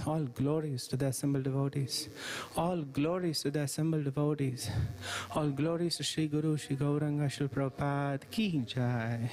All glories to the assembled devotees. All glories to the assembled devotees. All glories to Sri Guru, Sri Gauranga, Sri Prabhupada Ki Jai.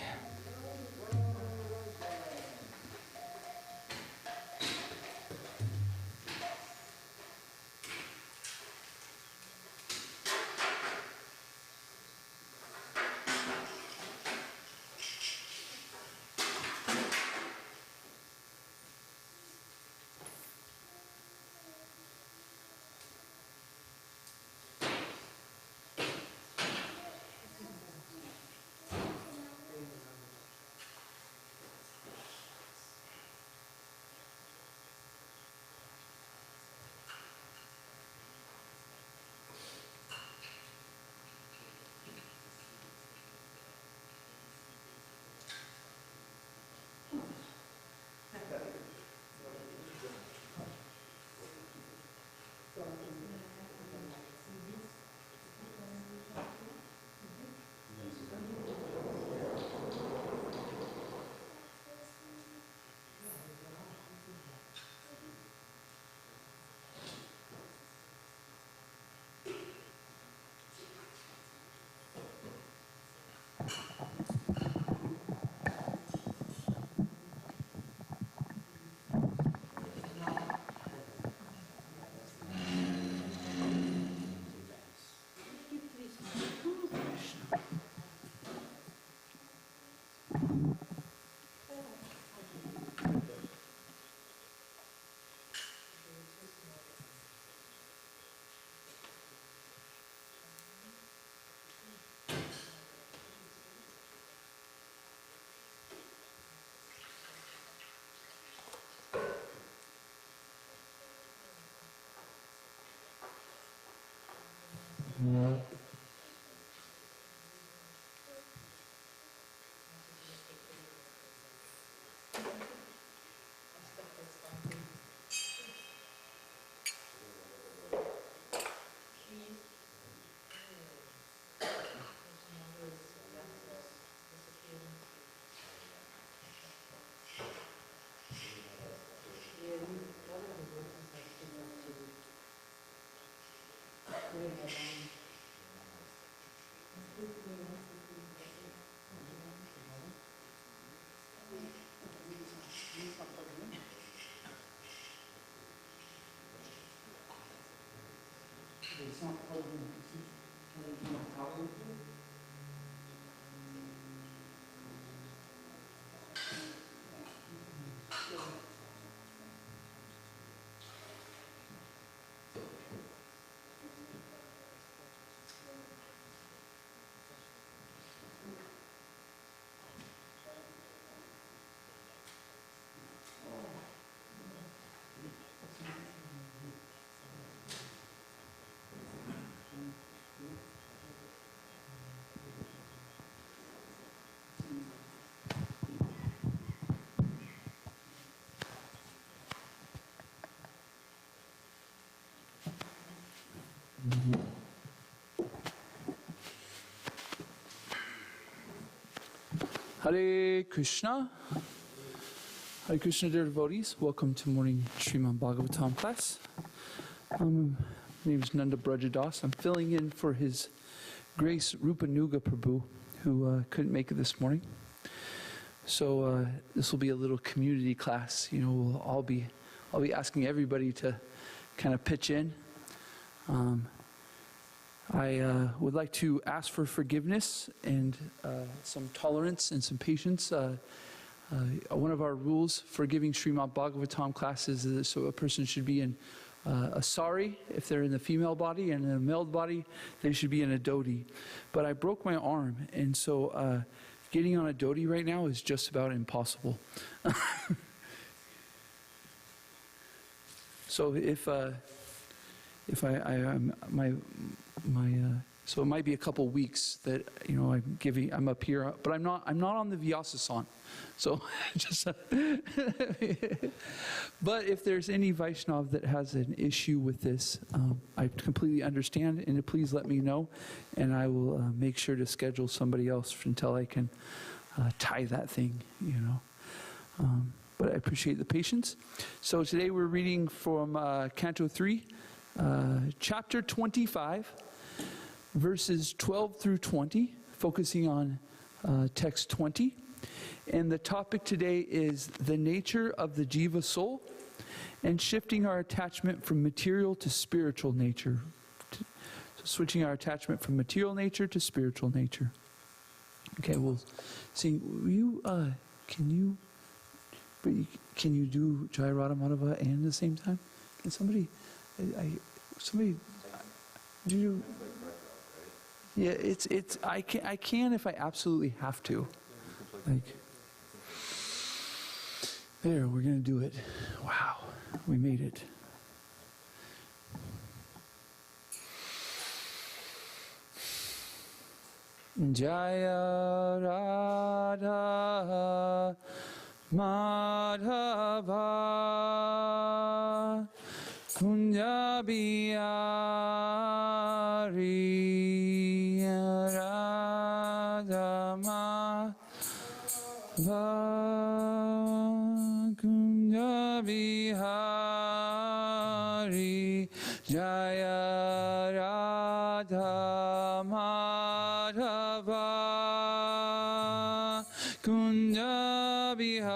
Hare Krishna. Hare Krishna, dear devotees. Welcome to morning Srimad Bhagavatam class. My name is Nanda Brajadas. I'm filling in for His Grace Rupanuga Prabhu, who couldn't make it this morning. So this will be a little community class. You know, I'll be asking everybody to kind of pitch in. I would like to ask for forgiveness and some tolerance and some patience. One of our rules for giving Srimad Bhagavatam classes is so a person should be in a sari if they're in the female body, and in a male body they should be in a dhoti. But I broke my arm, and so getting on a dhoti right now is just about impossible. So so it might be a couple weeks that I'm up here, but I'm not on the Vyasasan. So just but if there's any Vaishnav that has an issue with this, I completely understand, and please let me know, and I will make sure to schedule somebody else until I can tie that thing. but I appreciate the patience. So today we're reading from Canto 3, chapter 25, verses 12 through 20, focusing on text 20. And the topic today is the nature of the Jiva soul and shifting our attachment from material to spiritual nature. So switching our attachment from material nature to spiritual nature. Okay, we'll sing. Can you do Jai Radha Madhava and at the same time? Can somebody, do you? Yeah, I can if I absolutely have to. Like, there, we're gonna do it. Wow, we made it. Jaya Radha Madhava Kunja Bihari Radha Madhava Kunja Bihari Jaya Radha Madhava Kunja Bihari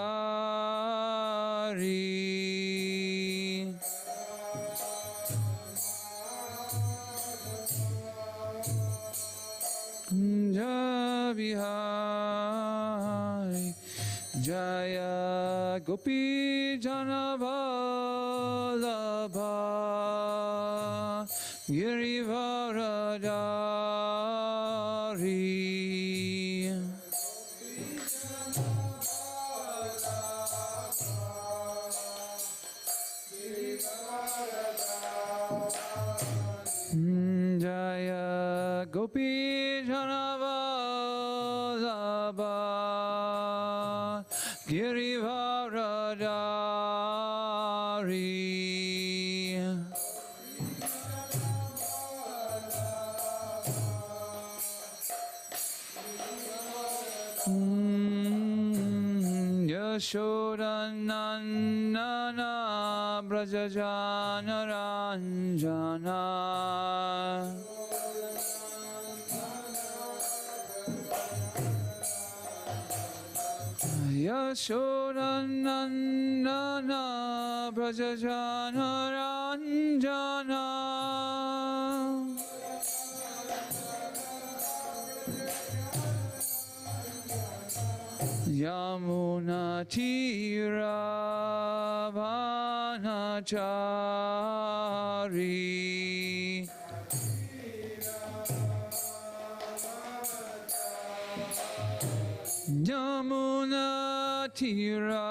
Kunja Bihari Jaya Gopi Janavalabha Girivaradari Jaya Gopi Janavalabha Girivaradari Yashodanandana Brajajana Ranjana Yashodanandana Brajajana Ranjana Yamuna Tira Vanachari Yamuna Tira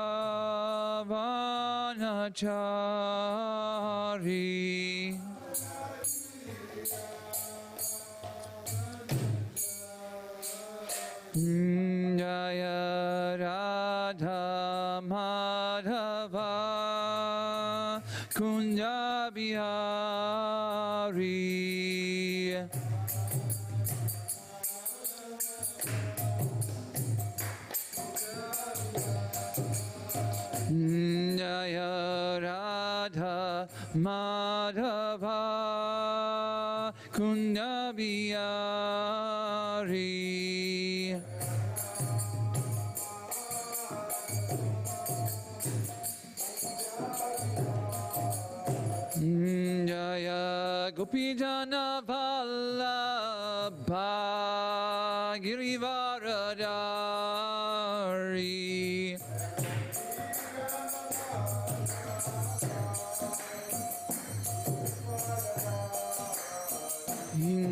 Vanachari Jaya Radha Madhava Kunja Bihari Jaya Radha Madhava Kunja Bihari Jaya Gopi Jana Vallabha Girivaradari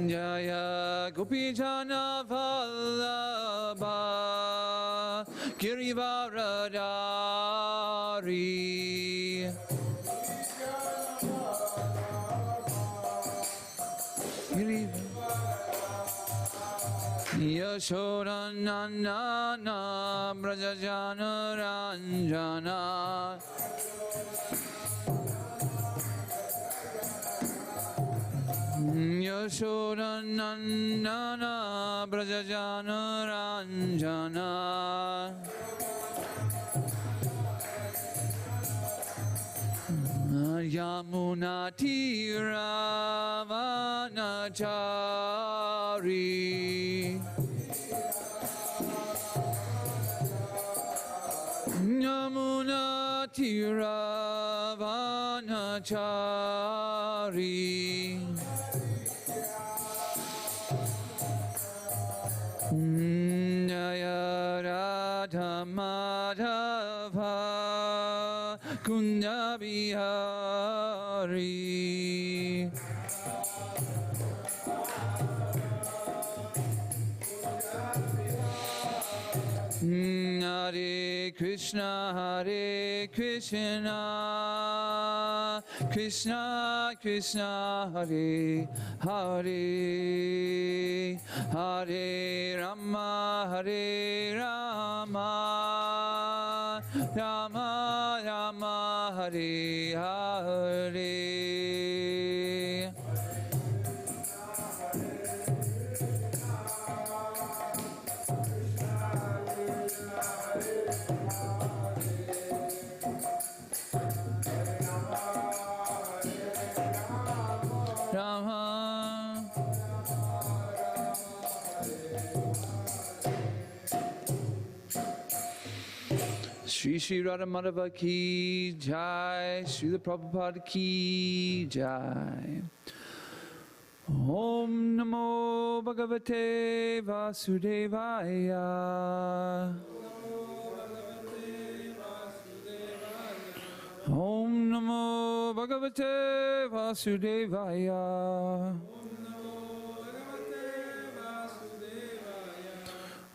Jaya Gopi Jana Vallabha Girivaradari Yashodanandana Brajajana Ranjana Yashodanandana Brajajana Ranjana Yamunati Ravanachari Yamunati Ravanachari Jaya Radha Madhava Kunda Bihari Hare Krishna Krishna Krishna Hare Hare Hare Rama Rama Rama Hare Hare Shri Shri Radha Madhava Ki Jai, Srila Prabhupada Ki Jai. Om Namo Bhagavate Vasudevaya. Om Namo Bhagavate Vasudevaya.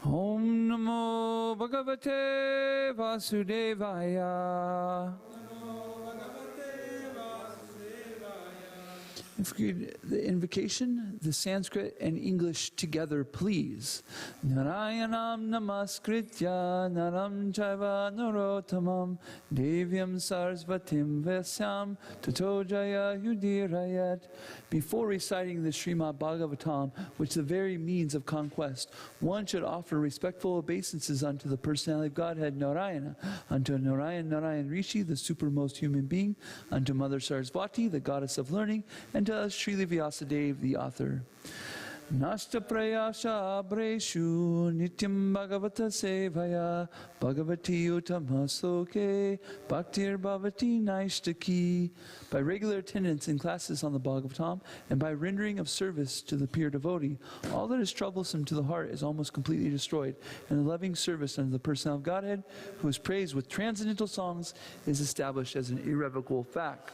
Om Namo Bhagavate Vasudevaya. If we could, the invocation, the Sanskrit and English together, please. Narayanam namaskritya naram chaiva narottamam devyam sarasvatim vyasam tato jaya yudirayat. Before reciting the Srimad Bhagavatam, which is the very means of conquest, one should offer respectful obeisances unto the personality of Godhead Narayana, unto Narayan Rishi, the supermost human being, unto Mother Sarasvati, the goddess of learning, and to us, Srila Vyasadeva, the author. Nasta prayasha abreshu nityam bhagavata sevaya bhagavati utamasoke bhaktir bhavati naishtaki. By regular attendance in classes on the Bhagavatam and by rendering of service to the pure devotee, all that is troublesome to the heart is almost completely destroyed, and the loving service unto the person of Godhead, who is praised with transcendental songs, is established as an irrevocable fact.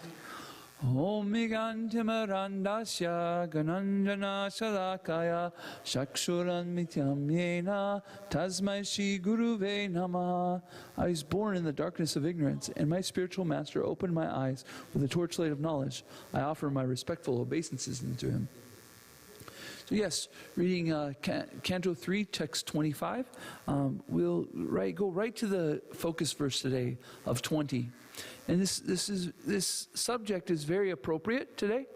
Om Migantimarandasya Gananjana Shalakaya Shakshuran Mityam Yena Tasmai Shri Guruve Namaha. I was born in the darkness of ignorance, and my spiritual master opened my eyes with a torchlight of knowledge. I offer my respectful obeisances unto him. So yes, reading Canto 3, text 25, we'll go right to the focus verse today of 20. And this subject is very appropriate today.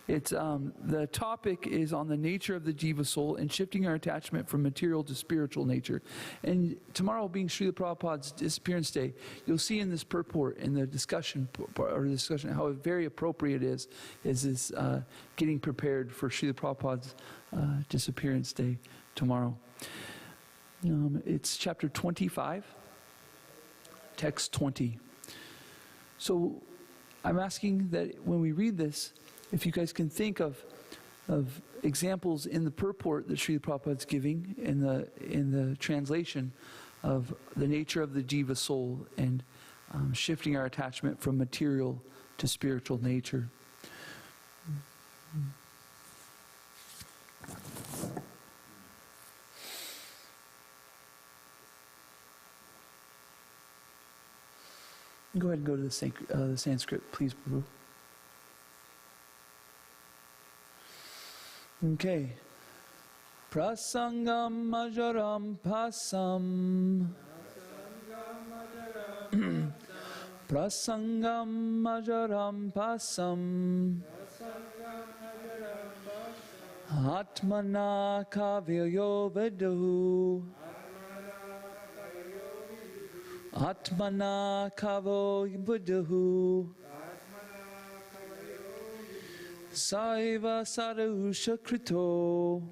It's the topic is on the nature of the Jiva soul and shifting our attachment from material to spiritual nature. And tomorrow, being Srila Prabhupada's disappearance day, you'll see in this purport, in the discussion how very appropriate it is this getting prepared for Srila Prabhupada's disappearance day tomorrow. It's chapter 25, text 20. So I'm asking that when we read this, if you guys can think of examples in the purport that Srila Prabhupada's giving in the translation of the nature of the Jiva soul and shifting our attachment from material to spiritual nature. Go ahead and go to the Sanskrit, please, Prabhu. Okay. Prasangam majaram pasam. Prasangam majaram pasam. Atmana kavyo vedu. Atmana kavo buddhu. Saiva sadhu shakrito.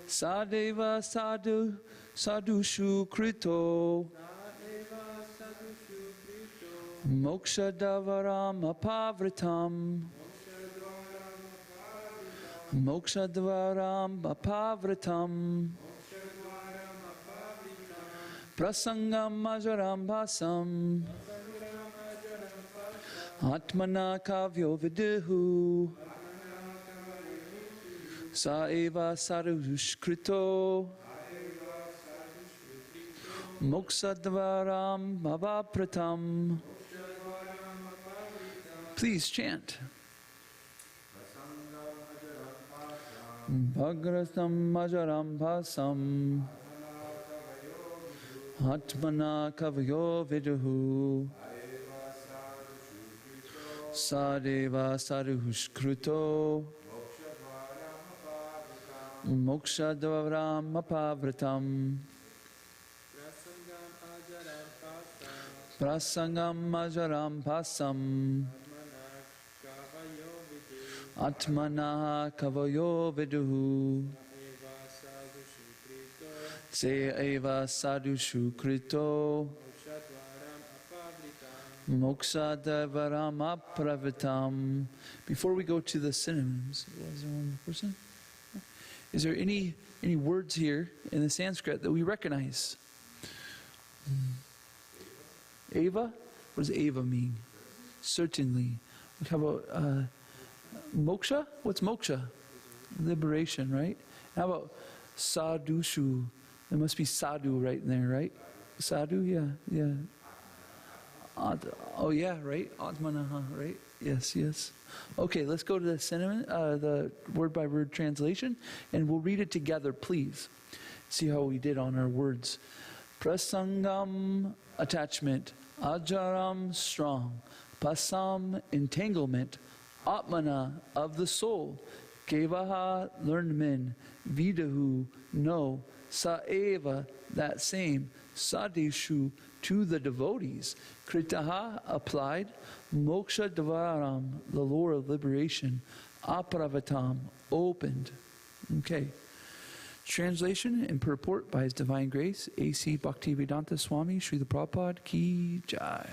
Sadeva sadhu shukrito. Moksha davaram apavritam. Moksha dvaram apavritam. Prasangam majaram bhasam. Atmana kavyo viduhu. Saeva sarushkrito. Moksadvaram avapratam. Please chant. Bhagratam majaram bhasam. Atmana kavyo viduhu. Sadeva sarushkrito. Moksha dvaram apavritam. Prasangam ajaram pasam. Atmana kavayo viduhu. Se eva sadhu shukrito. Moksha dvaram apravitam. Before we go to the synonyms, was there one person? Is there any words here in the Sanskrit that we recognize? Eva? What does Eva mean? Certainly. How about moksha? What's moksha? Liberation, right? How about sadhushu? There must be sadhu right in there, right? Sadhu, yeah. Oh yeah, right? Atmanaha, right? Yes. Okay, let's go to the synonym, the word-by-word translation, and we'll read it together, please. See how we did on our words. Prasangam, attachment. Ajaram, strong. Pasam, entanglement. Atmana, of the soul. Kevaha, learned men. Vidahu, know. Saeva, that same. Sadishu, to the devotees. Kritaha, applied. Moksha dvaram, the lore of liberation. Apravatam, opened. Okay. Translation and purport by His Divine Grace, A.C. Bhaktivedanta Swami, Srila Prabhupada Ki Jai.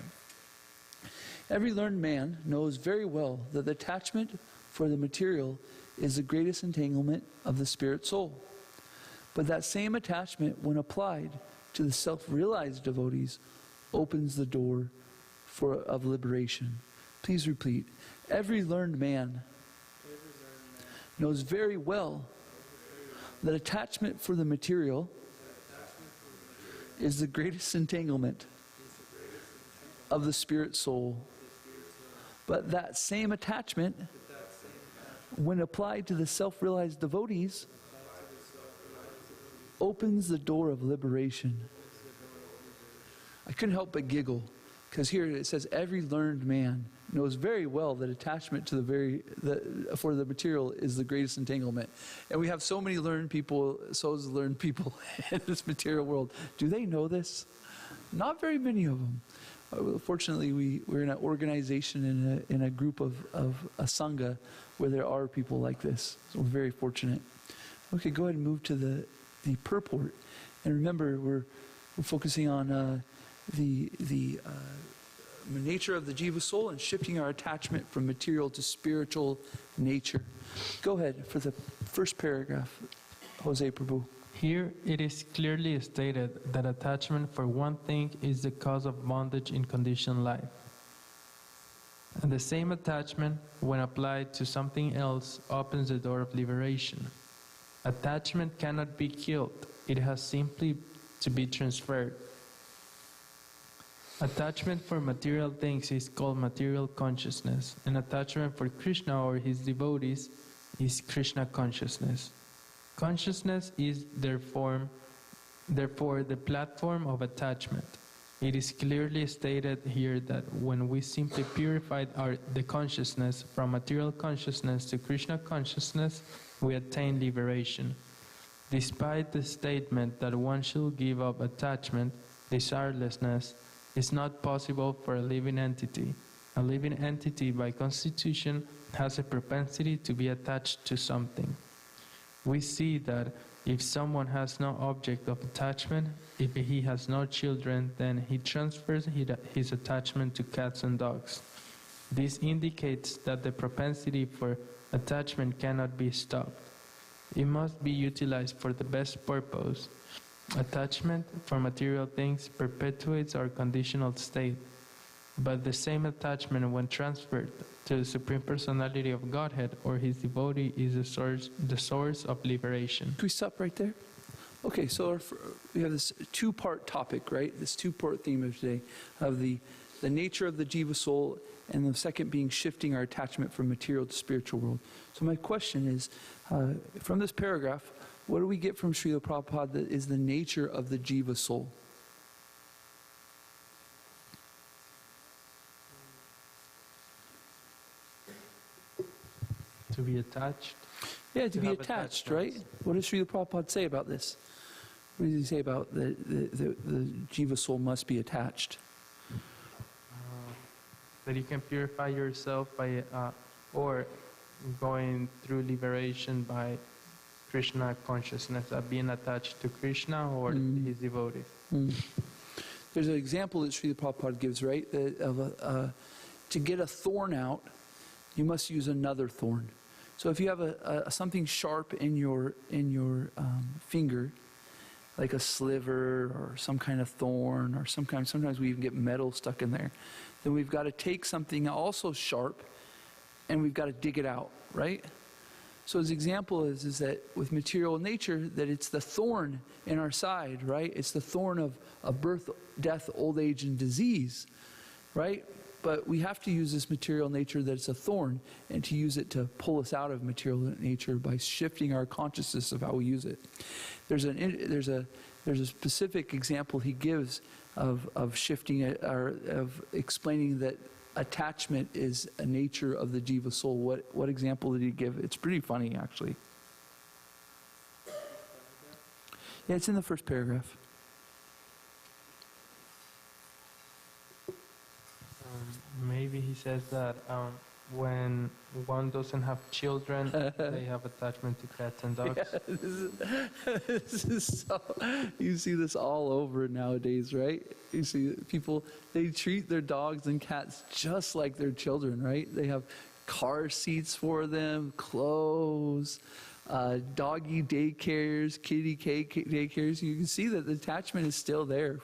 Every learned man knows very well that the attachment for the material is the greatest entanglement of the spirit soul. But that same attachment, when applied to the self-realized devotees, opens the door of liberation. Please repeat. Every learned man knows very well that attachment for the material is the greatest entanglement of the spirit soul. But that same attachment, when applied to the self-realized devotees, opens the door of liberation. I couldn't help but giggle, because here it says every learned man knows very well that attachment to for the material is the greatest entanglement. And we have so many learned people in this material world. Do they know this? Not very many of them. Fortunately, we're in an organization, in a group of a sangha where there are people like this. So we're very fortunate. Okay, go ahead and move to the purport. And remember, we're focusing on the nature of the jiva soul and shifting our attachment from material to spiritual nature. Go ahead for the first paragraph, Jose Prabhu. Here it is clearly stated that attachment for one thing is the cause of bondage in conditioned life. And the same attachment, when applied to something else, opens the door of liberation. Attachment cannot be killed, it has simply to be transferred. Attachment for material things is called material consciousness, and attachment for Krishna or his devotees is Krishna consciousness. Consciousness is therefore the platform of attachment. It is clearly stated here that when we simply purified the consciousness from material consciousness to Krishna consciousness, we attain liberation. Despite the statement that one should give up attachment, desirelessness, is not possible for a living entity. A living entity by constitution has a propensity to be attached to something. We see that if someone has no object of attachment, if he has no children, then he transfers his attachment to cats and dogs. This indicates that the propensity for attachment cannot be stopped. It must be utilized for the best purpose. Attachment for material things perpetuates our conditional state, but the same attachment, when transferred to the Supreme Personality of Godhead or His devotee, is the source of liberation. Can we stop right there? Okay, so we have this two-part topic, right? This two-part theme of today, of the nature of the Jiva soul, and the second being shifting our attachment from material to spiritual world. So my question is, from this paragraph, what do we get from Srila Prabhupada that is the nature of the Jiva soul? To be attached? Yeah, to be have attached, right? What does Srila Prabhupada say about this? What does he say about the Jiva soul must be attached? That you can purify yourself by, or going through liberation by Krishna consciousness, being attached to Krishna or his devotee. There's an example that Srila Prabhupada gives, right? That to get a thorn out, you must use another thorn. So if you have something sharp in your finger, like a sliver or some kind of thorn or sometimes we even get metal stuck in there, then we've got to take something also sharp and we've got to dig it out, right? So his example is that with material nature, that it's the thorn in our side, right? It's the thorn of birth, death, old age, and disease, right? But we have to use this material nature that it's a thorn, and to use it to pull us out of material nature by shifting our consciousness of how we use it. There's a specific example he gives of shifting it, or of explaining that attachment is a nature of the Jiva soul. What example did he give? It's pretty funny, actually. Yeah, it's in the first paragraph. Maybe he says that when one doesn't have children, they have attachment to cats and dogs. Yeah, this is so, you see this all over nowadays, right? You see people, they treat their dogs and cats just like their children, right? They have car seats for them, clothes, doggy daycares, kitty daycares. You can see that the attachment is still there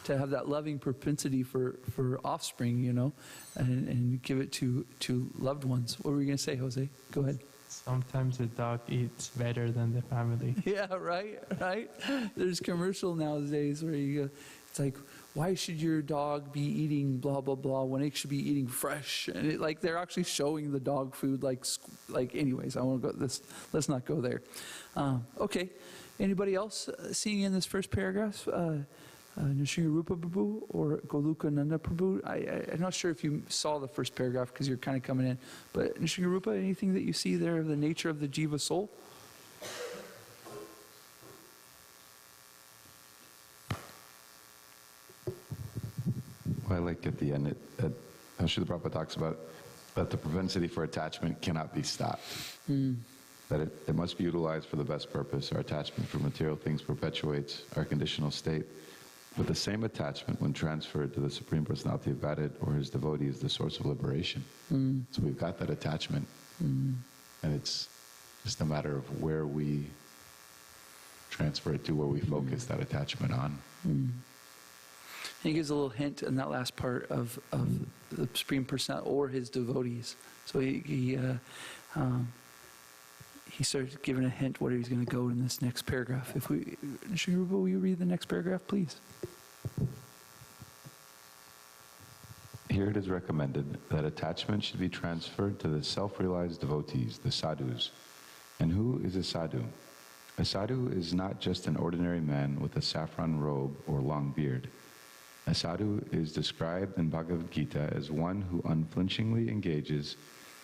to have that loving propensity for offspring, you know, and give it to loved ones. What were you going to say, Jose? Go ahead. Sometimes the dog eats better than the family. Yeah, right. There's commercial nowadays where you go, it's like, why should your dog be eating blah blah blah when it should be eating fresh? And it, they're actually showing the dog food like anyways. I won't go this. Let's not go there. Okay. Anybody else seeing in this first paragraph? Nrsimha Rupa Prabhu or Goluka Nanda Prabhu? I'm not sure if you saw the first paragraph because you're kind of coming in. But Nrsimha Rupa, anything that you see there of the nature of the Jiva soul? I like at the end, how Srila Prabhupada talks about that the propensity for attachment cannot be stopped. That it must be utilized for the best purpose. Our attachment for material things perpetuates our conditional state. But the same attachment, when transferred to the Supreme Personality of Godhead or His devotee, is the source of liberation. So we've got that attachment. And it's just a matter of where we transfer it to, where we focus that attachment on. He gives a little hint in that last part of the Supreme Personality or his devotees. So he starts giving a hint what he's going to go in this next paragraph. Nrsimha Rupa, will you read the next paragraph, please? Here it is recommended that attachment should be transferred to the self-realized devotees, the sadhus. And who is a sadhu? A sadhu is not just an ordinary man with a saffron robe or long beard. A sadhu is described in Bhagavad Gita as one who unflinchingly engages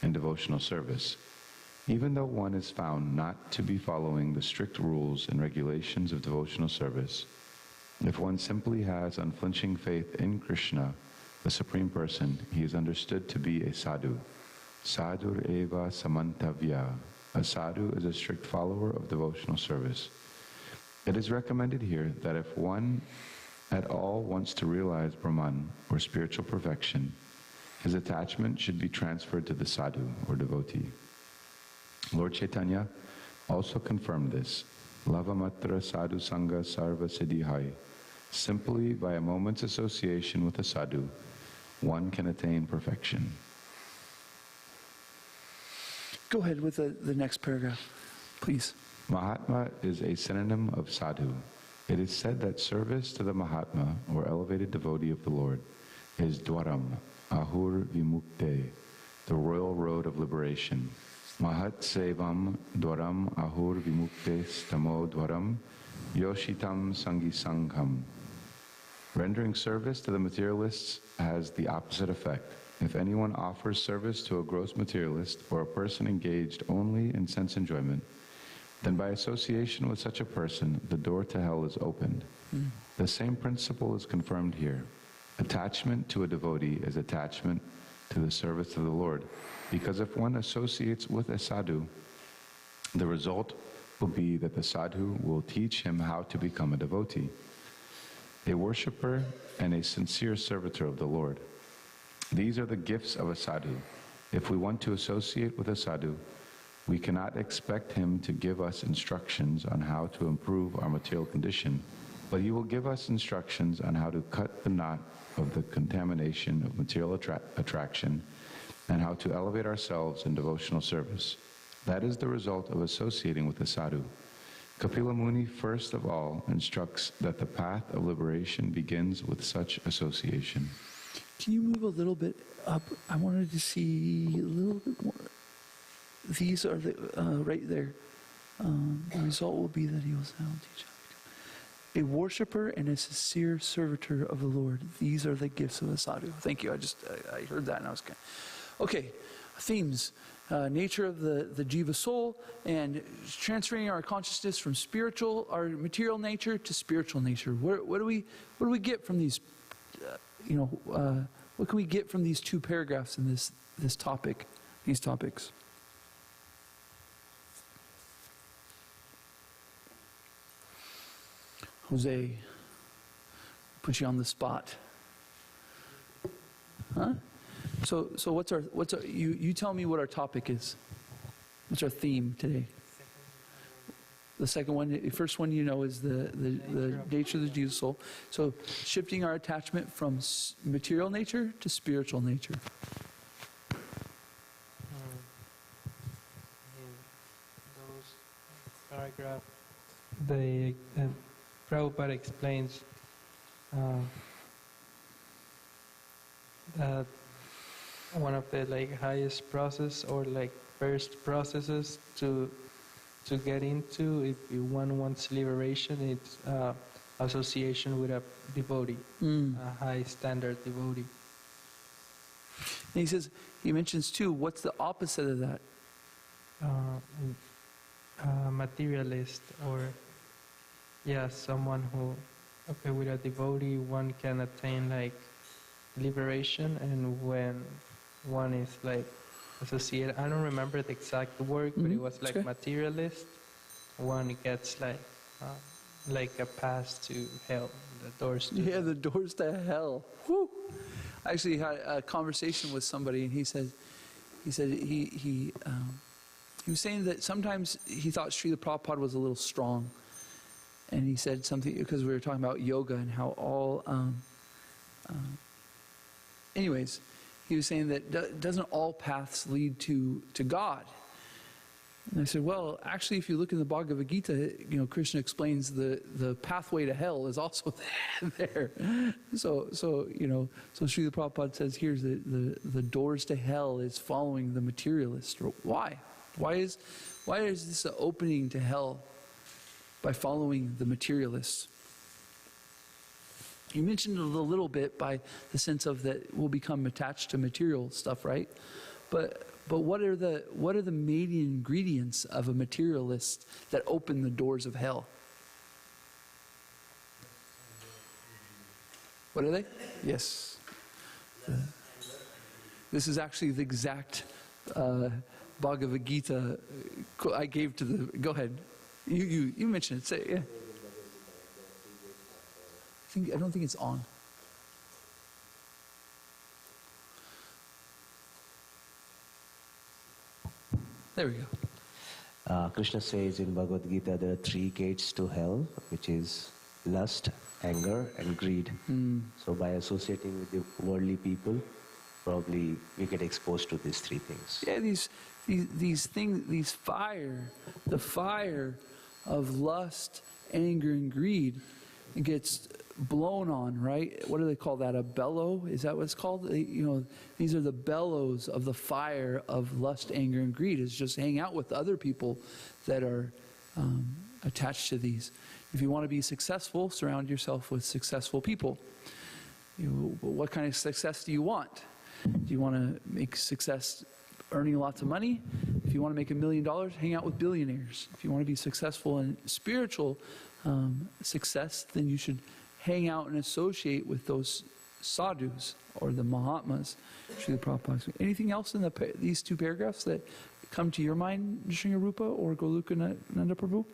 in devotional service. Even though one is found not to be following the strict rules and regulations of devotional service, if one simply has unflinching faith in Krishna, the Supreme Person, he is understood to be a sadhu. Sadhur eva samantavya. A sadhu is a strict follower of devotional service. It is recommended here that if one at all wants to realize Brahman, or spiritual perfection, his attachment should be transferred to the sadhu, or devotee. Lord Chaitanya also confirmed this. Lavamatra sadhu sangha sarva siddhihai. Simply by a moment's association with a sadhu, one can attain perfection. Go ahead with the next paragraph, please. Mahatma is a synonym of sadhu. It is said that service to the Mahatma, or elevated devotee of the Lord, is dwaram, ahur vimukte, the royal road of liberation. Mahat sevam dwaram ahur vimukte stamo dwaram yoshitam sangi sangham. Rendering service to the materialists has the opposite effect. If anyone offers service to a gross materialist or a person engaged only in sense enjoyment, then by association with such a person, the door to hell is opened. The same principle is confirmed here. Attachment to a devotee is attachment to the service of the Lord, because if one associates with a sadhu, the result will be that the sadhu will teach him how to become a devotee, a worshipper and a sincere servitor of the Lord. These are the gifts of a sadhu. If we want to associate with a sadhu, we cannot expect him to give us instructions on how to improve our material condition, but he will give us instructions on how to cut the knot of the contamination of material attraction and how to elevate ourselves in devotional service. That is the result of associating with the sadhu. Kapila Muni first of all instructs that the path of liberation begins with such association. Can you move a little bit up? I wanted to see a little bit more. These are the right there. The result will be that he will sound teach how to become a worshiper and a sincere servitor of the Lord. These are the gifts of a sadhu. Thank you. I heard that and I was kind of, okay. Themes: nature of the jiva soul, and transferring our consciousness from our material nature to spiritual nature. What do we get from these? What can we get from these two paragraphs in this topic? These topics. Jose, put you on the spot. Huh? So what's our you tell me what our topic is. What's our theme today? The second one, the first one is the nature of the jiva soul. So shifting our attachment from material nature to spiritual nature. In those paragraphs, Prabhupada explains that one of the highest process or first processes to get into if one wants liberation, it's association with a devotee, a high standard devotee. And he mentions too, what's the opposite of that? Materialist, or someone who, with a devotee one can attain liberation, and when one is associated, I don't remember the exact word, but it was materialist, one gets a pass to hell, the doors to hell. The doors to hell. Whew. I actually had a conversation with somebody, and he said he was saying that sometimes he thought Srila Prabhupada was a little strong, and he said something because we were talking about yoga and how all. Anyways, he was saying that doesn't all paths lead to God? And I said, well, actually, if you look in the Bhagavad Gita, Krishna explains the pathway to hell is also there. So Srila Prabhupada says here's the doors to hell is following the materialist. Why? Why is this an opening to hell by following the materialist? You mentioned it a little bit by the sense of that we'll become attached to material stuff, right? But what are the main ingredients of a materialist that open the doors of hell? What are they? Yes. This is actually the exact Bhagavad Gita I gave to the. Go ahead, you mentioned it. Say it. Yeah. I don't think it's on. There we go. Krishna says in Bhagavad Gita there are 3 gates to hell, which is lust, anger, and greed. So by associating with the worldly people, probably we get exposed to these 3 things. Yeah, these things, the fire of lust, anger, and greed, it gets blown on, right? What do they call that? A bellow? Is that what it's called? These are the bellows of the fire of lust, anger, and greed. Is just hang out with other people that are attached to these. If you want to be successful, surround yourself with successful people. What kind of success do you want? Do you want to make success earning lots of money? If you want to make $1 million, hang out with billionaires. If you want to be successful in spiritual success, then you should hang out and associate with those sadhus or the Mahatmas. Srila Prabhupada. Anything else in these 2 paragraphs that come to your mind, Sri Rupa or Golokananda Prabhu?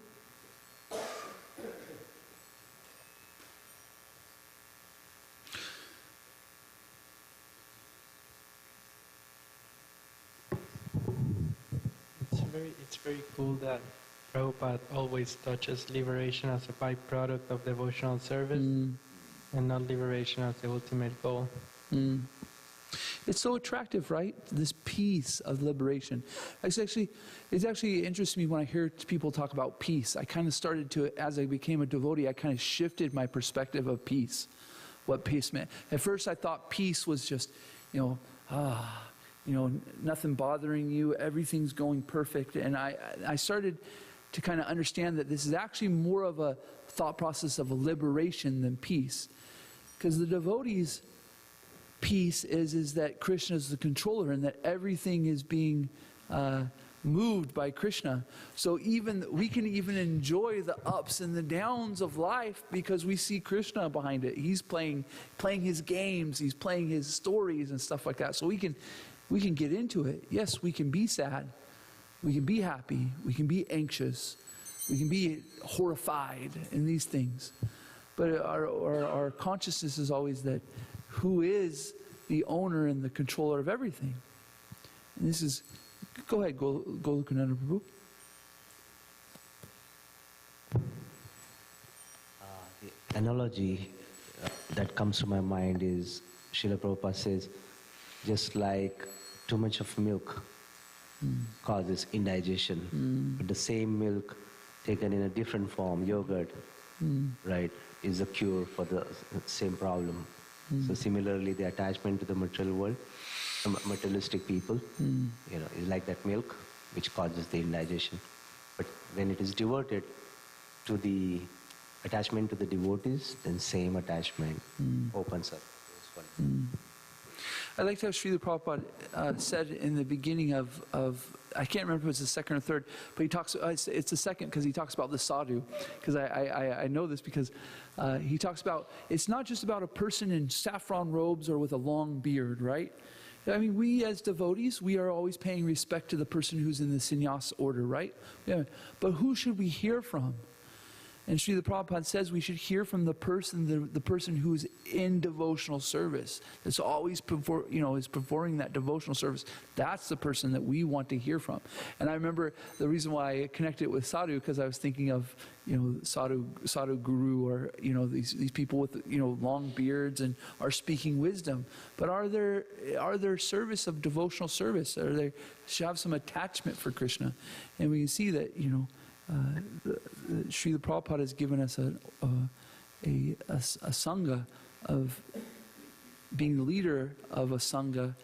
It's very cool that Prabhupada always touches liberation as a byproduct of devotional service and not liberation as the ultimate goal. It's so attractive, right? This peace of liberation. It actually interests me when I hear people talk about peace. I kind of started to, as I became a devotee, I kind of shifted my perspective of peace, what peace meant. At first I thought peace was just, nothing bothering you, everything's going perfect. And I started to kind of understand that this is actually more of a thought process of a liberation than peace. Because the devotees' peace is that Krishna is the controller and that everything is being moved by Krishna. So we can even enjoy the ups and the downs of life because we see Krishna behind it. He's playing his games, he's playing his stories and stuff like that. So we can get into it. Yes, we can be sad. We can be happy. We can be anxious. We can be horrified in these things. But our consciousness is always that who is the owner and the controller of everything. And this is, go ahead, Golokananda Prabhu. The analogy that comes to my mind is, Srila Prabhupada says, just like too much of milk causes indigestion, but the same milk taken in a different form, yogurt, right, is a cure for the same problem. So similarly, the attachment to the material world, materialistic people, is like that milk which causes the indigestion. But when it is diverted to the attachment to the devotees, then same attachment opens up. I liked how Srila Prabhupada said in the beginning of I can't remember if it was the second or third, but he talks, it's the second because he talks about the sadhu, because I know this because he talks about, it's not just about a person in saffron robes or with a long beard, right? I mean, we as devotees, we are always paying respect to the person who's in the sannyas order, right? Yeah. But who should we hear from? And Srila Prabhupada says we should hear from the person who's in devotional service. That's always is performing that devotional service. That's the person that we want to hear from. And I remember the reason why I connected it with sadhu, because I was thinking of sadhu guru, or these people with long beards and are speaking wisdom. But are there service of devotional service? Are they should have some attachment for Krishna? And we can see that Srila Prabhupada has given us a sangha of being the leader of a sangha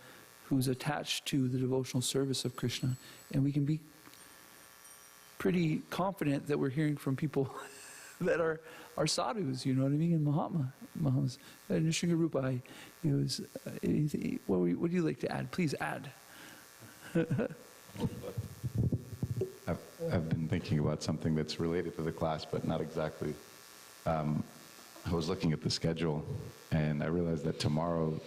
who's attached to the devotional service of Krishna. And we can be pretty confident that we're hearing from people that are sadhus, you know what I mean, and Mahatmas. And Sri Rupa, what would you like to add? Please add. I've been thinking about something that's related to the class, but not exactly. I was looking at the schedule, and I realized that tomorrow,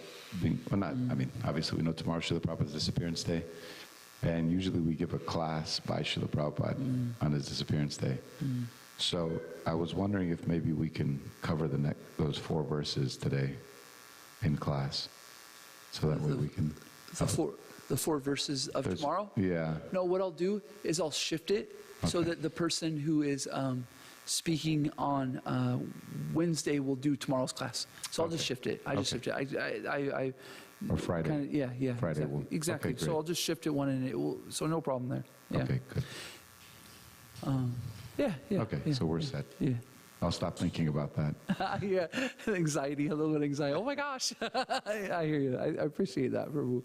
obviously we know tomorrow Srila Prabhupada's disappearance day, and usually we give a class by Srila Prabhupada on his disappearance day. So I was wondering if maybe we can cover those 4 verses today in class, so that way we can... The 4 verses of tomorrow? Yeah. No, what I'll do is I'll shift it so Okay. that the person who is speaking on Wednesday will do tomorrow's class. So I'll just shift it. I just shift it. I Or Friday. kinda, yeah. Friday exactly. will- Exactly. okay, So great. I'll just shift it one, and it will. So no problem there. Yeah. Okay, good. Yeah. Okay, yeah, so we're set. Yeah. I'll stop thinking about that. Yeah. Anxiety, a little bit of anxiety. Oh my gosh. I hear you. I appreciate that, Prabhu.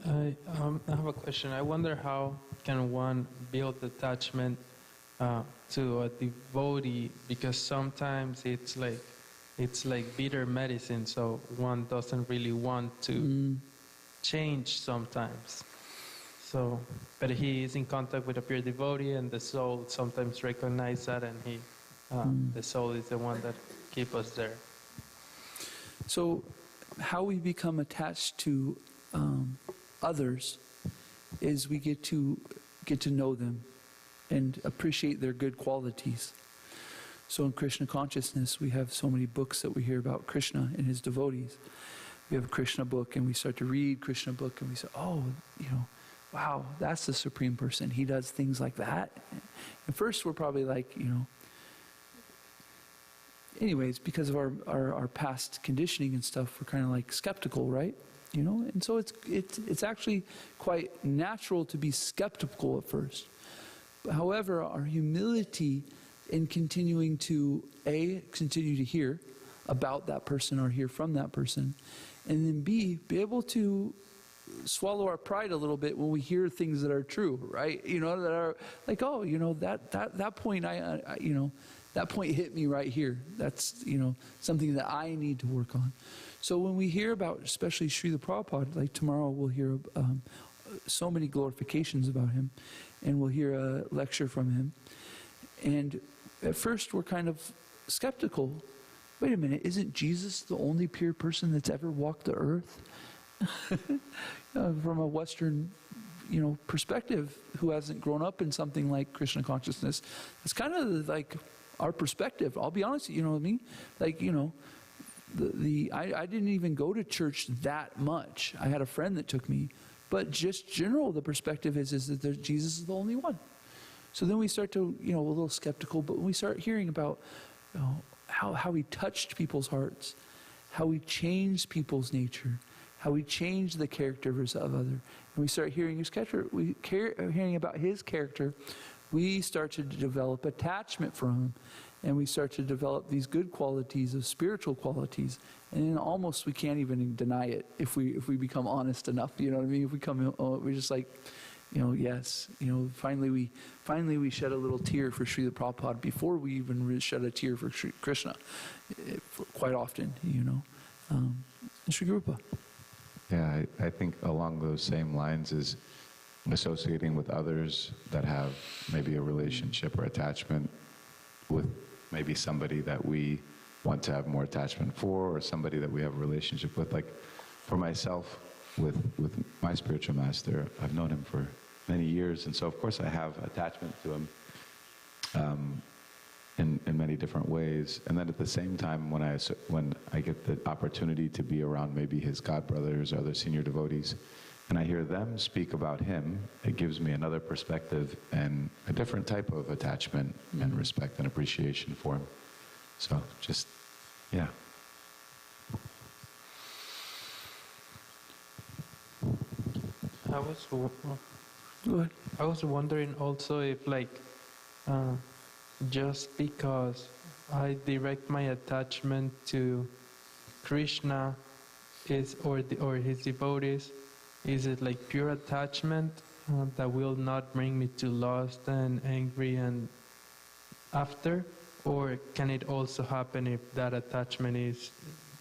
I have a question. I wonder how can one build attachment to a devotee, because sometimes it's like bitter medicine, so one doesn't really want to change sometimes. So, but he is in contact with a pure devotee, and the soul sometimes recognizes that, and the soul is the one that keeps us there. So, how we become attached to others is we get to know them and appreciate their good qualities. So in Krishna consciousness, we have so many books that we hear about Krishna and his devotees. We have a Krishna book, and we start to read Krishna book, and we say, oh, wow, that's the Supreme Person. He does things like that. At first, we're probably like, anyways, because of our past conditioning and stuff, we're kind of like skeptical, right? And so it's actually quite natural to be skeptical at first. However, our humility in continuing to continue to hear about that person or hear from that person, and then be able to swallow our pride a little bit when we hear things that are true, right? That are like, oh, that point that point hit me right here. That's something that I need to work on. So when we hear about, especially Srila Prabhupada, like tomorrow we'll hear so many glorifications about him, and we'll hear a lecture from him. And at first we're kind of skeptical. Wait a minute, isn't Jesus the only pure person that's ever walked the earth? From a Western, perspective, who hasn't grown up in something like Krishna consciousness, it's kind of like our perspective. I'll be honest, you know what I mean? Like, I didn't even go to church that much. I had a friend that took me, but just general, the perspective is that Jesus is the only one. So then we start to, a little skeptical, but when we start hearing about how he touched people's hearts, how he changed people's nature, how he changed the character of other, and we start hearing his character, hearing about his character, we start to develop attachment for him, and we start to develop these good qualities of spiritual qualities, and then almost we can't even deny it if we become honest enough. You know what I mean? If we come, we're just like, yes, finally we shed a little tear for Srila Prabhupada before we even shed a tear for Krishna. Quite often, Sri Rupa. Yeah, I think along those same lines is associating with others that have maybe a relationship or attachment with maybe somebody that we want to have more attachment for, or somebody that we have a relationship with. Like for myself, with my spiritual master, I've known him for many years, and so of course I have attachment to him in many different ways. And then at the same time, when I get the opportunity to be around maybe his godbrothers or other senior devotees, and I hear them speak about him, it gives me another perspective and a different type of attachment and respect and appreciation for him. So just, yeah. I was wondering also if just because I direct my attachment to Krishna or his devotees, is it like pure attachment that will not bring me to lost and angry and after? Or can it also happen if that attachment is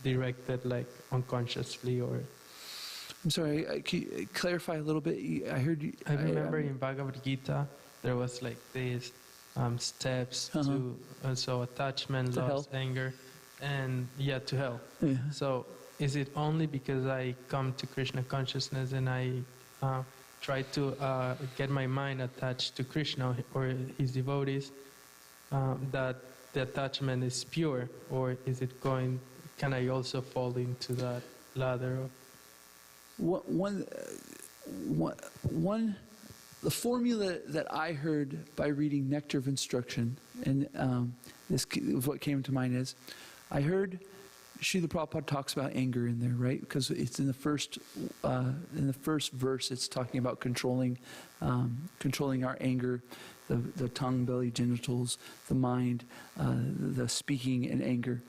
directed like unconsciously or? I'm sorry, can you clarify a little bit? I heard you. I remember in Bhagavad Gita, there was like these steps to also attachment, To loss, hell. anger, and to hell. Yeah. So is it only because I come to Krishna consciousness and I try to get my mind attached to Krishna or his devotees that the attachment is pure, or is it going? Can I also fall into that ladder of? The formula that I heard by reading Nectar of Instruction, and this is what came to mind is, I heard Srila Prabhupada talks about anger in there, right? Because it's in the first verse, it's talking about controlling our anger, the tongue, belly, genitals, the mind, the speaking, and anger,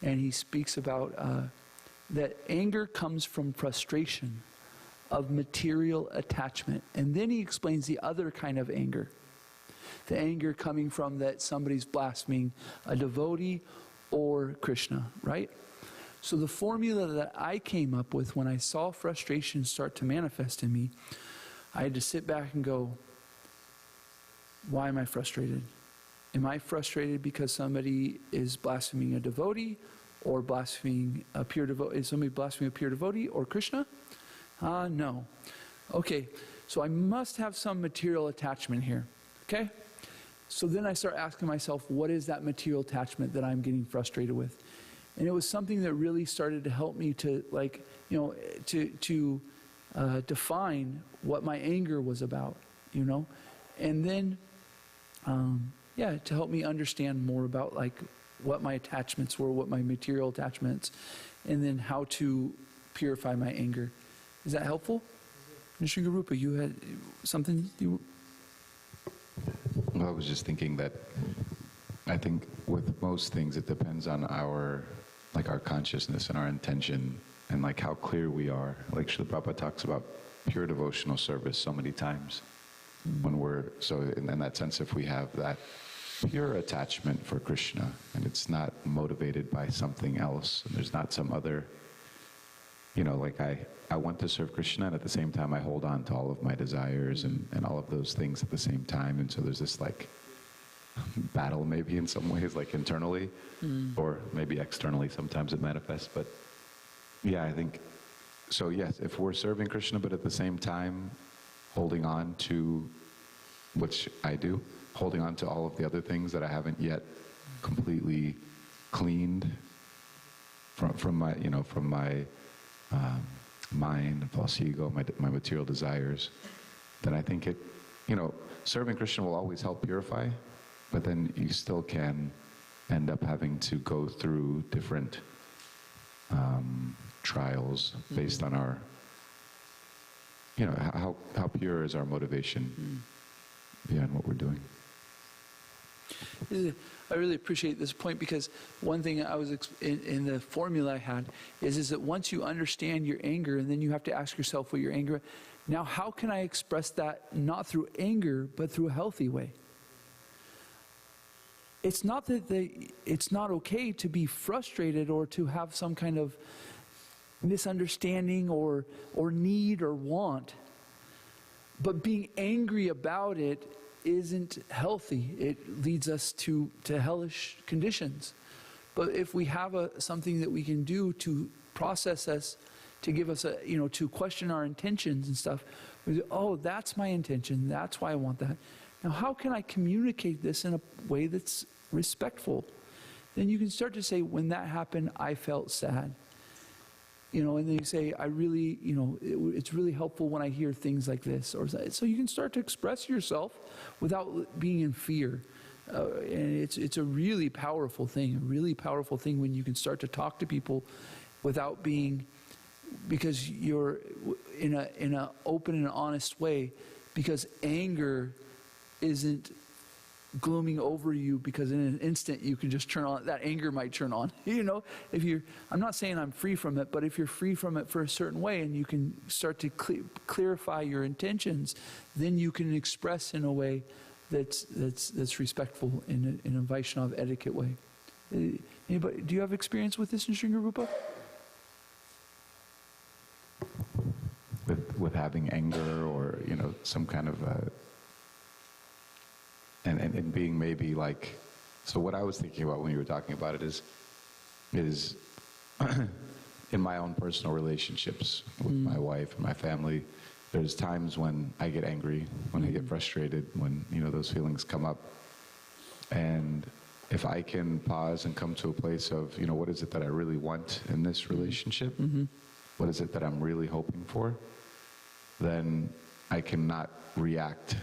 and he speaks about that anger comes from frustration of material attachment. And then he explains the other kind of anger. The anger coming from that somebody's blaspheming a devotee or Krishna, right? So the formula that I came up with when I saw frustration start to manifest in me, I had to sit back and go, why am I frustrated? Am I frustrated because somebody is blaspheming a devotee or blaspheming a pure devotee? Is somebody blaspheming a pure devotee or Krishna? No. Okay, so I must have some material attachment here. Okay? So then I start asking myself, what is that material attachment that I'm getting frustrated with? And it was something that really started to help me to, define what my anger was about, and then, to help me understand more about what my attachments were, what my material attachments, and then how to purify my anger. Is that helpful? Nishinga Rupa, you had something you... Well, I was just thinking that I think with most things it depends on our consciousness and our intention and how clear we are. Like Srila Prabhupada talks about pure devotional service so many times. When we're, so in that sense, if we have that pure attachment for Krishna and it's not motivated by something else, and there's not some other, I want to serve Krishna, and at the same time I hold on to all of my desires and all of those things at the same time, and so there's this battle maybe in some ways, internally, or maybe externally sometimes it manifests, but I think, so yes, if we're serving Krishna but at the same time holding on to, which I do, holding on to all of the other things that I haven't yet completely cleaned from my mind, false ego, my material desires, then I think it, serving Krishna will always help purify, but then you still can end up having to go through different trials based on our, how pure is our motivation beyond what we're doing. I really appreciate this point, because one thing I was in the formula I had is that once you understand your anger, and then you have to ask yourself what your anger, now how can I express that not through anger but through a healthy way? It's not that it's not okay to be frustrated or to have some kind of misunderstanding or need or want, but being angry about it isn't healthy. It leads us to hellish conditions. But if we have something that we can do to process us, to give us to question our intentions and stuff, we say, oh, that's my intention, that's why I want that. Now, how can I communicate this in a way that's respectful? Then you can start to say, when that happened, I felt sad. And then you say, I really, it's really helpful when I hear things like this. So you can start to express yourself without being in fear. And it's a really powerful thing, when you can start to talk to people without being, because you're in a open and honest way, because anger isn't glooming over you, because in an instant you can just turn on, that anger might turn on. If you're, I'm not saying I'm free from it, but if you're free from it for a certain way and you can start to clarify your intentions, then you can express in a way that's respectful in a Vaishnava etiquette way. Anybody, do you have experience with this in Sringa Rupa? having anger or, some kind of, and being maybe like, so what I was thinking about when you were talking about it is in my own personal relationships with my wife and my family, there's times when I get angry, when I get frustrated, when, those feelings come up. And if I can pause and come to a place of, what is it that I really want in this relationship? What is it that I'm really hoping for? Then I cannot react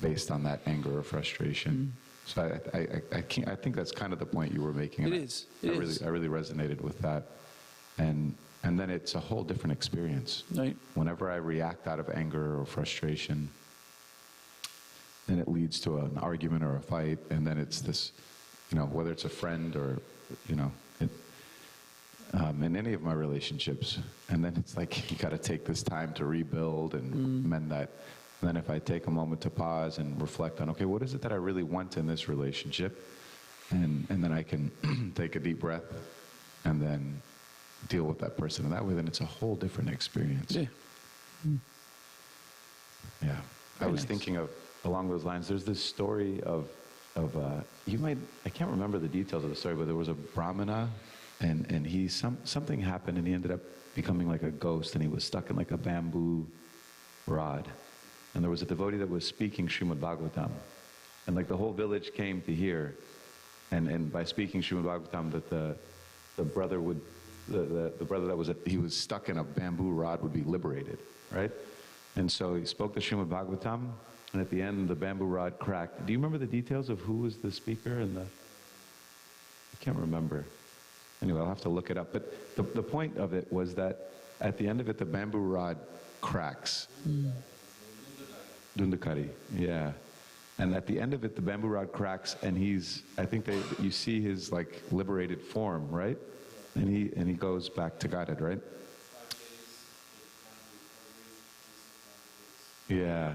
based on that anger or frustration. So I think that's kind of the point you were making. It is. I really resonated with that. And then it's a whole different experience. Right. Whenever I react out of anger or frustration, then it leads to an argument or a fight, and then it's this, whether it's a friend or, in any of my relationships, and then it's like you got to take this time to rebuild and mend that. And then if I take a moment to pause and reflect on, okay, what is it that I really want in this relationship? And then I can take a deep breath and then deal with that person. And that way, then it's a whole different experience. Yeah. Yeah. I was thinking of, along those lines, there's this story of I can't remember the details of the story, but there was a Brahmana, and he, something happened, and he ended up becoming like a ghost, and he was stuck in like a bamboo rod. And there was a devotee that was speaking Srimad Bhagavatam, and like the whole village came to hear, and by speaking Srimad Bhagavatam, that the brother would, the brother that he was stuck in a bamboo rod would be liberated, right? And so he spoke the Srimad Bhagavatam, and at the end, the bamboo rod cracked. Do you remember the details of who was the speaker and I can't remember. Anyway, I'll have to look it up. But the point of it was that at the end of it, the bamboo rod cracks. Dundakari, yeah. And at the end of it, the bamboo rod cracks, and you see his like liberated form, right? And he goes back to Godhead, right? Yeah.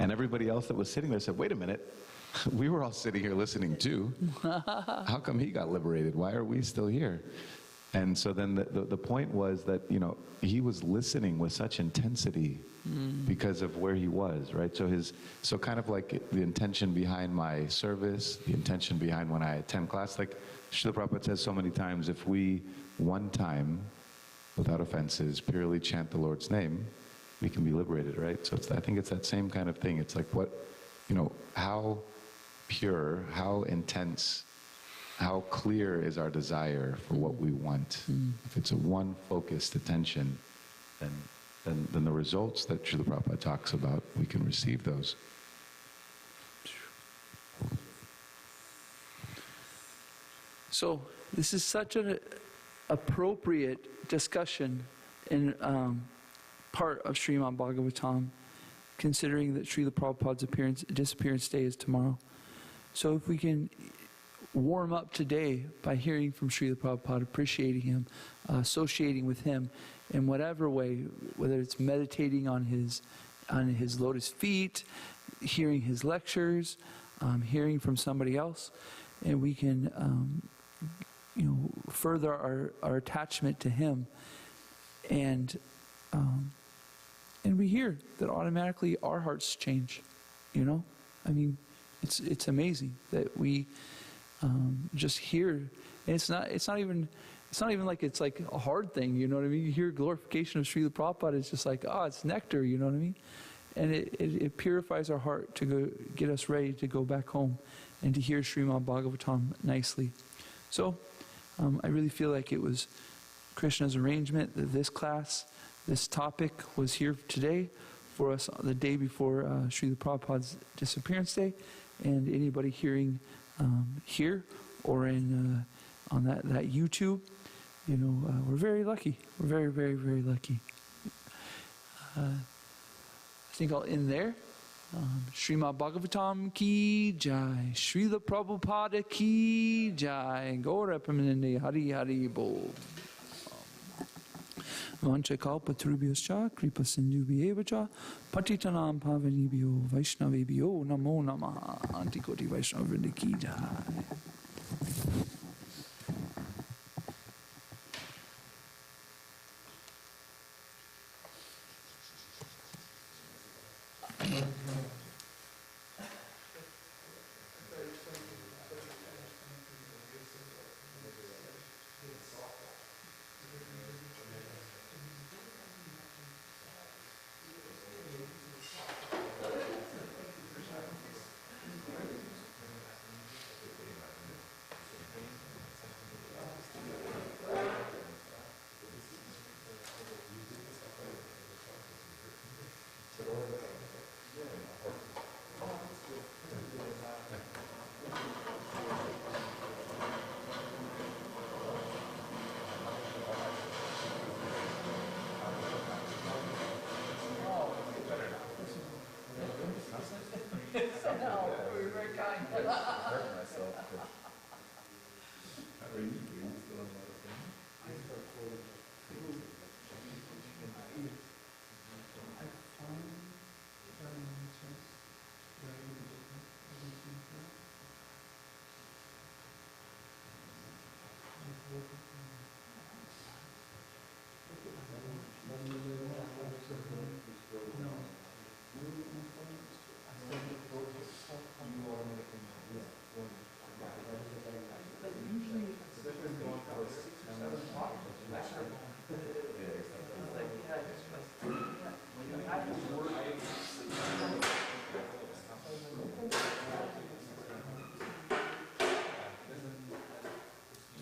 And everybody else that was sitting there said, wait a minute, we were all sitting here listening too. How come he got liberated? Why are we still here? And so then the point was that, he was listening with such intensity because of where he was, right? So kind of like the intention behind my service, the intention behind when I attend class, like Srila Prabhupada says so many times, if we one time, without offenses, purely chant the Lord's name, we can be liberated, right? So I think it's that same kind of thing. It's like how pure, how intense, how clear is our desire for what we want. If it's a one focused attention, then the results that Srila Prabhupada talks about, we can receive those. So this is such an appropriate discussion in part of Srimad Bhagavatam, considering that Srila Prabhupada's disappearance day is tomorrow. So if we can warm up today by hearing from Srila Prabhupada, appreciating him, associating with him in whatever way, whether it's meditating on his lotus feet, hearing his lectures, hearing from somebody else, and we can further our attachment to him, and we hear that automatically our hearts change. I mean, it's amazing that we just hear, and it's not even like it's like a hard thing. You know what I mean? You hear glorification of Srila Prabhupada, it's just like, it's nectar. You know what I mean? And it purifies our heart to go get us ready to go back home and to hear Srimad Bhagavatam nicely. So I really feel like it was Krishna's arrangement that this topic was here today for us the day before Srila Prabhupada's disappearance day, and anybody hearing here or on that YouTube, we're very lucky. We're very, very, very lucky. I think I'll end there. Srimad Bhagavatam ki jai, Srila Prabhupada ki jai, Gaura Pramanande Hari Hari Bol. Vanchakalpatrubhyascha kripa sindhubhyevacha patitanam pavanibhyo vaishnavebhyo namo namaha. Antikoti Vaishnavavrinda ki jai. So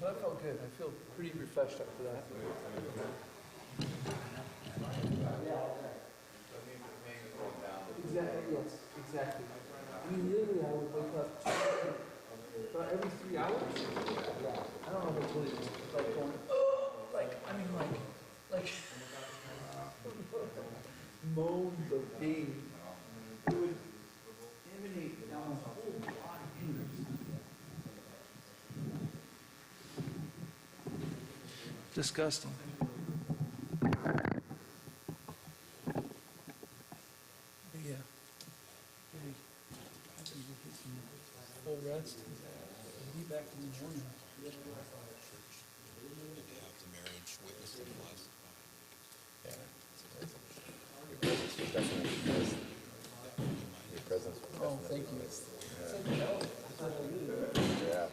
that felt good. I feel pretty refreshed after that. Exactly, yes, exactly. I mean, literally, I would wake up about every 3 hours. I don't know if I told you this, but like going, like, moans of pain. It would emanate down the whole body. Disgusting. Yeah. Really, I can get some full rest. Be back in the morning. Oh, thank you. Yeah.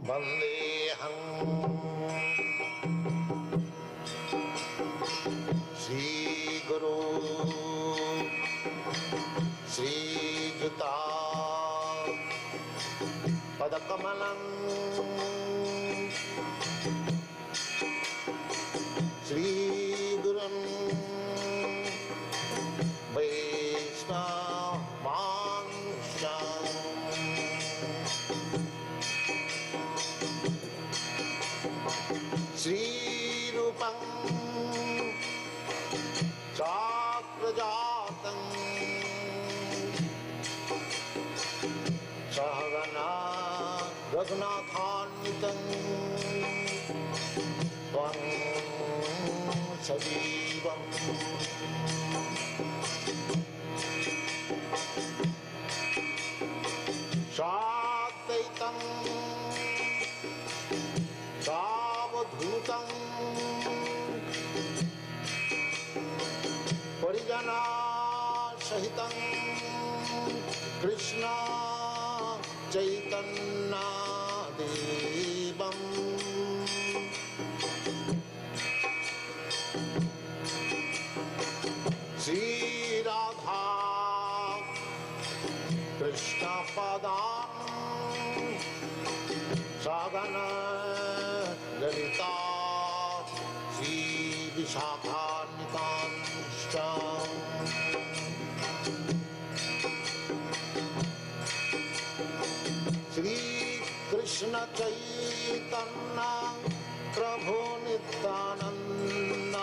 Vandeham Sri Guru Sri Juta Padakamalam Sri Gurum Vaishnavansam Sri Rupam Chakrajatam Sahagana Raghunathanvitam Tvam Sajivam Shadvaitam Savadhutam Parijana Sahitam Krishna Chaitanya Devam Sri Radha Krishna Padam Sagana Lalita श्रीविशाखान्वितांश्च Shrikrishna Chaitanya Prabhu Nityanand